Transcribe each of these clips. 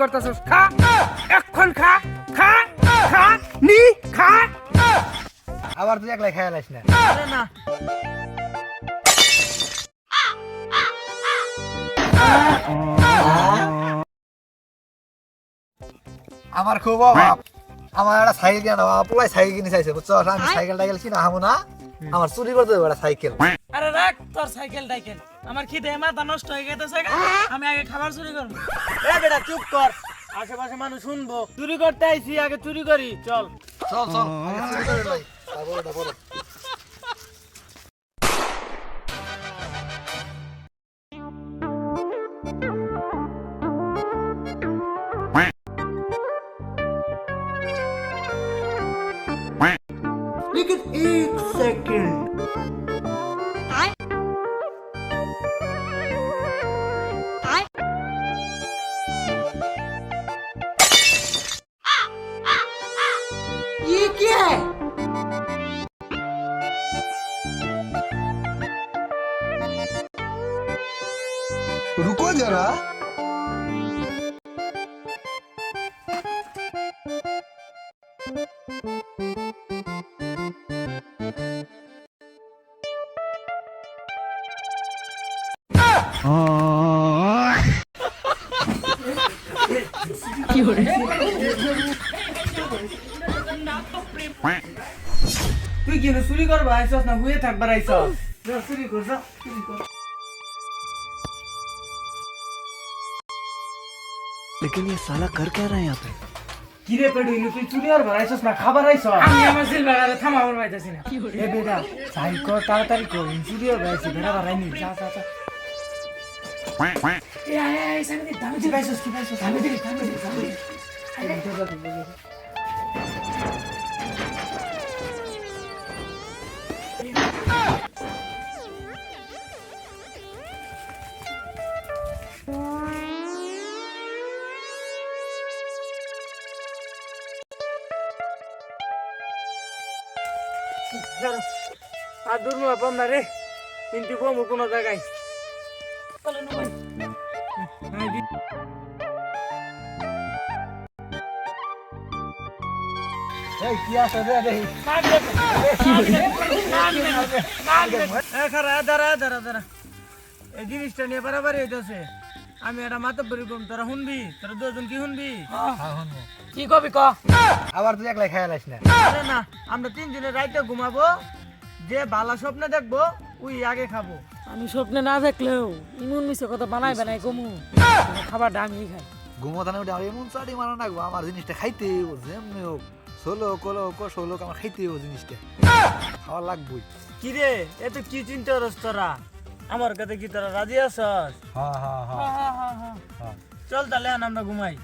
করতেছস খা এখন খা খা খা নি খা আবার তুই একলাই খায় লাইস না। আরে না আমার খুব অভাব, আমার একটা সাইকেল কিনা দাও, পোলাই সাইকেল কিনে চাইছে বুঝছো, আমি সাইকেল টাইকেল কিনা হামু না, আমার চুরি করতে হবে একটা সাইকেল। আরে রাখ তোর সাইকেল টাইকেল, আমার খিদে মাথা নষ্ট হয়ে গেছে, আমি আগে খাবার চুরি করবো। এ বেটা চুপ কর, আশেপাশে মানুষ শুনবো। চুরি করতে আইছি, আগে চুরি করি চল। চল চল আগে চুরি করে লই, তারপর ওটা বড়। लेकिन एक सेकंड ये क्या है? रुको जरा, তুই কি চুরি করবা আইছস না হুয়ে থাকবার আইছস? চুরি করছ চুরি কর। लेकिन ये साला कर क्या रहा है यहाँ पे? কি রে পেডু ইনু তুই চুরি আর আইছস না খাবার আইছস? আমি আমার সিলভারে থামা আমার পাইতাছি না। এ বেটা চাই কর তাড়াতাড়ি কর চুরি আর আইছি বেটা বাড়াইনি যা যা যা। এ আয় আয় সামনে দাম কি পাইছস কি পাইছস? আমি দিই আমি দিই আমি দিই। আর দূর মা পাম না রে, কিন্তু কমু কোনো জায়গায়। চলো না ভাই। এই কি আছে রে দেখি। এই জিনিসটা নিয়ে বাড়াবাড়ি হইতেছে। আমি একটা মাতব্বরি কম, তোরা শুনবি? তোরা দুজন কি শুনবি? হ্যাঁ শুনবো। কি কবি ক? আবার তুই একলাই খায় লাইস না। আরে না, আমরা তিনজনে রাইতে ঘুমাবো, যে বালা স্বপ্নে দেখবো ওই আগে খাবো। আমি স্বপ্নে না দেখলেও ইমন মিছে কথা বানাই বানাই কমু, খাবারটা আমি খাই। ঘুমোতানে উঠে আমার এমন চাটি মারা না গো, আমার জিনিসটা খাইতে হইব, যেমনি হোক ষোলো কলো কষো লোক আমার খাইতে হইব, জিনিসটা খাওয়া লাগবই। কি রে, এত কি চিন্তা করছ তোরা? আমার কাছে কি তোরা রাজি আছস? হ্যাঁ হ্যাঁ হ্যাঁ। চল তাহলে এখন আমরা ঘুমাই।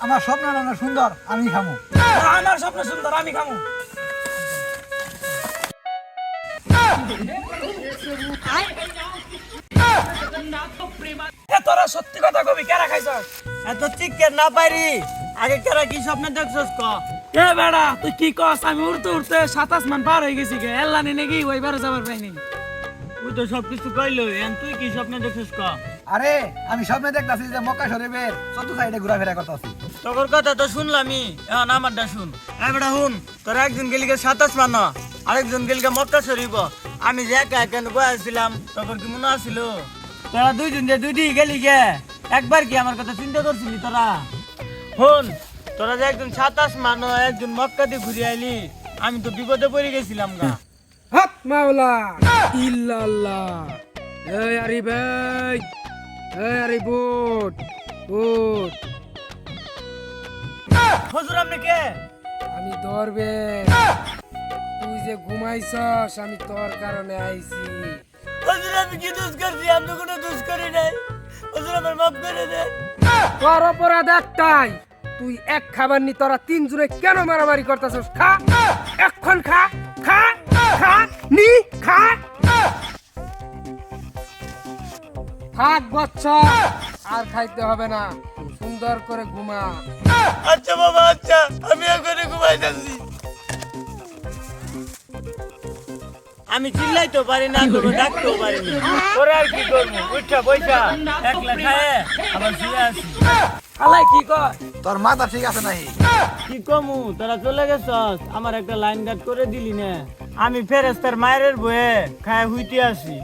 আমার স্বপ্ন না সুন্দর, আমি খামু। আমার স্বপ্ন সুন্দর, আমি খামু। তোরা সত্যি কথা কবি, কেরা খাইছস? এত চিকেন না পারি, আগে কেরা কি স্বপ্নে দেখছস ক? এ বেড়া তুই কি কস? আমি উড়তে উড়তে 27 মান পার হয়ে গেছি গে, এল্লানি নাকি ওইবারে যাবার পাইনি। তুই তো সবকিছু কইলো, এন তুই কি স্বপ্নে দেখছস ক? আরে আমি স্বপ্নে দেখতাছি যে মক্কা শরীফের চতুর্থ সাইডে ঘোরাফেরা করতেছি। তোর কথা তো শুনলামই, এখন আমারটা শুন। এই বেটা শুন, তোরা একজন গেলিকে 27 মান, আরেকজন গেলিকে মক্কা শরীফ। আমি যে একা একা বসেছিলাম, তখন কি মনে আসছিল? তোরা দুইজন যে দুইটি গেলি গে, একবার কি আমার কথা চিন্তা করছিলি তোরা? শুন, তোরা যে একজন 27 মান, একজন মক্কা দিয়ে ঘুরে আইলি, আমি তো বিপদে পড়ে গেছিলাম গা। হক মাওলা ইল্লাল্লাহ। এই আরি ভাই, এই আরি বুট বুট। হুজুর আপনি কে? আমি ধরবে, তুই যে ঘুমাইছস আমি তোর কারণে আইছি। হুজুর আমি কি দোষ করছি? আমি তো কোনো দোষ করি নাই। হুজুর আমার মাফ করে দেন। তোর অপরাধ একটাই, তুই এক খাবার নি তোরা তিনজনে কেন মারামারি করতেছস? খা এখন খা খা খা নি খা। থাক বচ্চা, আর খাইতে হবে না, সুন্দর করে ঘুমা। আচ্ছা বাবা, আচ্ছা, আমি এখন ঘুমাই যাচ্ছি। আমি চিল্লাইতেও পারি না, তোকে ডাকতেও পারি না। তোরা আর কি করবো, উঠা বইটা একলা খায় আবার শুয়ে আছি। আলাই কি কয়? তোর মাথা ঠিক আছে নাই? কি কমু, তোরা চলে গেছস, আমার একটা লাইন গার্ড করে দিলি না। আমি ফেরেস্তার মায়ের বয়ে খায় হুইতে আছি।